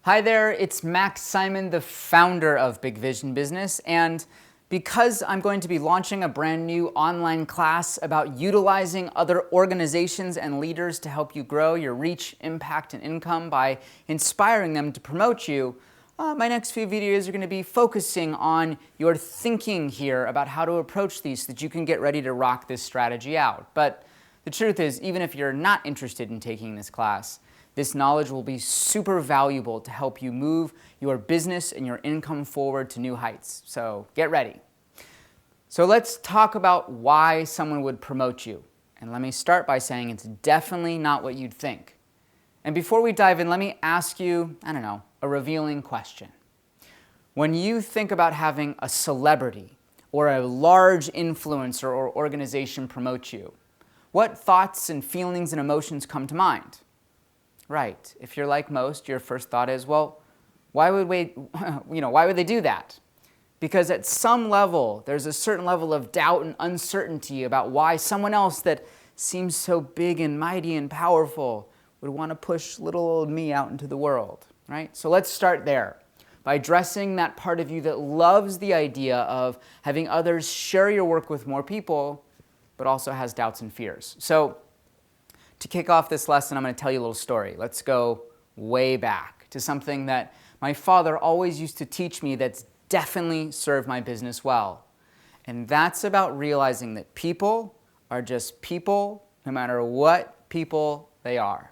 Hi there, it's Max Simon, the founder of Big Vision Business, and because I'm going to be launching a brand new online class about utilizing other organizations and leaders to help you grow your reach, impact, and income by inspiring them to promote you, my next few videos are going to be focusing on your thinking here about how to approach these so that you can get ready to rock this strategy out. But the truth is, even if you're not interested in taking this class, this knowledge will be super valuable to help you move your business and your income forward to new heights. So get ready. So let's talk about why someone would promote you. And let me start by saying it's definitely not what you'd think. And before we dive in, let me ask you, a revealing question. When you think about having a celebrity or a large influencer or organization promote you, what thoughts and feelings and emotions come to mind? Right. If you're like most, your first thought is, well, why would they do that? Because at some level, there's a certain level of doubt and uncertainty about why someone else that seems so big and mighty and powerful would want to push little old me out into the world, right? So let's start there by addressing that part of you that loves the idea of having others share your work with more people, but also has doubts and fears. So to kick off this lesson, I'm going to tell you a little story. Let's go way back to something that my father always used to teach me that's definitely served my business well. And that's about realizing that people are just people, no matter what people they are.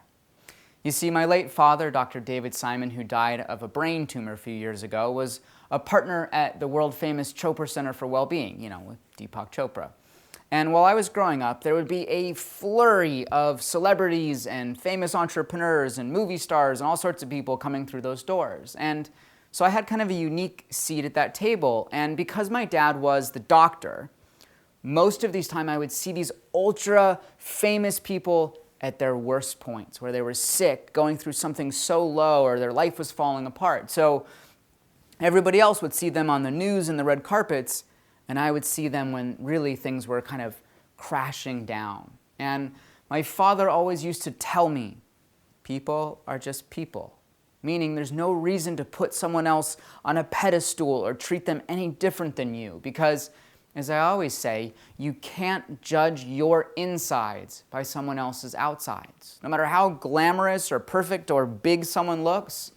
You see, my late father, Dr. David Simon, who died of a brain tumor a few years ago, was a partner at the world-famous Chopra Center for Wellbeing, with Deepak Chopra. And while I was growing up, there would be a flurry of celebrities and famous entrepreneurs and movie stars and all sorts of people coming through those doors. And so I had kind of a unique seat at that table. And because my dad was the doctor, most of these time I would see these ultra famous people at their worst points, where they were sick, going through something so low, or their life was falling apart. So everybody else would see them on the news and the red carpets, and I would see them when really things were kind of crashing down. And my father always used to tell me, people are just people. Meaning there's no reason to put someone else on a pedestal or treat them any different than you. Because, as I always say, you can't judge your insides by someone else's outsides. No matter how glamorous or perfect or big someone looks,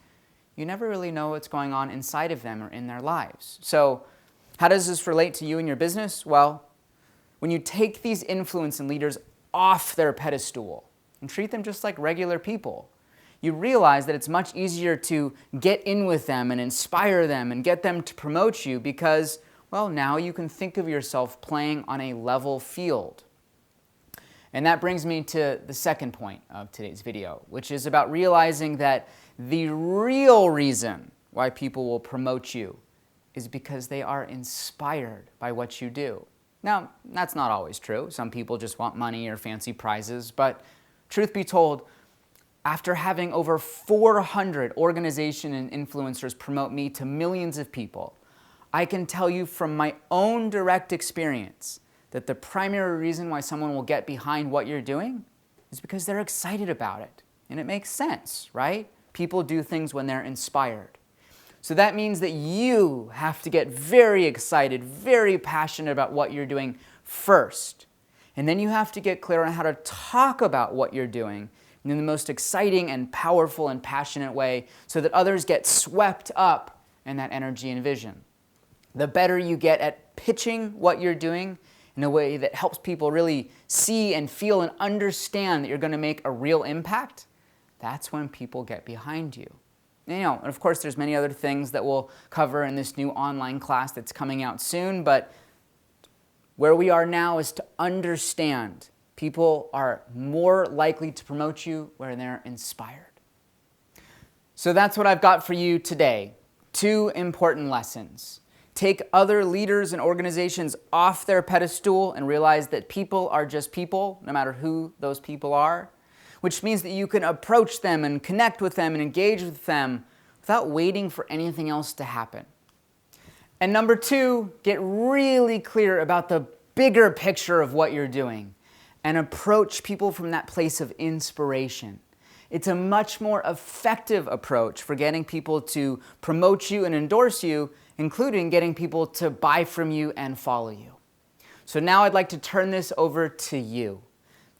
you never really know what's going on inside of them or in their lives. So, how does this relate to you and your business? Well, when you take these influence and leaders off their pedestal and treat them just like regular people, you realize that it's much easier to get in with them and inspire them and get them to promote you because, well, now you can think of yourself playing on a level field. And that brings me to the second point of today's video, which is about realizing that the real reason why people will promote you is because they are inspired by what you do. Now, that's not always true. Some people just want money or fancy prizes, but truth be told, after having over 400 organizations and influencers promote me to millions of people, I can tell you from my own direct experience that the primary reason why someone will get behind what you're doing is because they're excited about it. And it makes sense, right? People do things when they're inspired. So that means that you have to get very excited, very passionate about what you're doing first. And then you have to get clear on how to talk about what you're doing in the most exciting and powerful and passionate way so that others get swept up in that energy and vision. The better you get at pitching what you're doing in a way that helps people really see and feel and understand that you're going to make a real impact, that's when people get behind you. And of course, there's many other things that we'll cover in this new online class that's coming out soon, but where we are now is to understand people are more likely to promote you when they're inspired. So that's what I've got for you today. 2 important lessons. Take other leaders and organizations off their pedestal and realize that people are just people, no matter who those people are, which means that you can approach them and connect with them and engage with them without waiting for anything else to happen. And number 2, get really clear about the bigger picture of what you're doing and approach people from that place of inspiration. It's a much more effective approach for getting people to promote you and endorse you, including getting people to buy from you and follow you. So now I'd like to turn this over to you.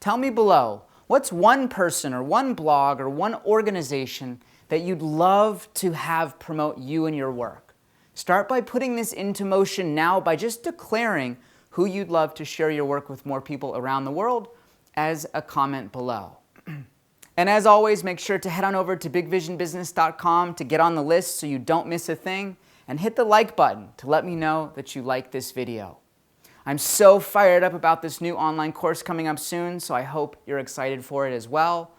Tell me below, what's one person or one blog or one organization that you'd love to have promote you and your work? Start by putting this into motion now by just declaring who you'd love to share your work with more people around the world as a comment below. And as always, make sure to head on over to bigvisionbusiness.com to get on the list so you don't miss a thing, and hit the like button to let me know that you like this video. I'm so fired up about this new online course coming up soon, so I hope you're excited for it as well.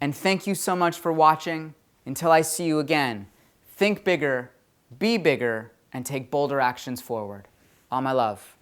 And thank you so much for watching. Until I see you again, think bigger, be bigger, and take bolder actions forward. All my love.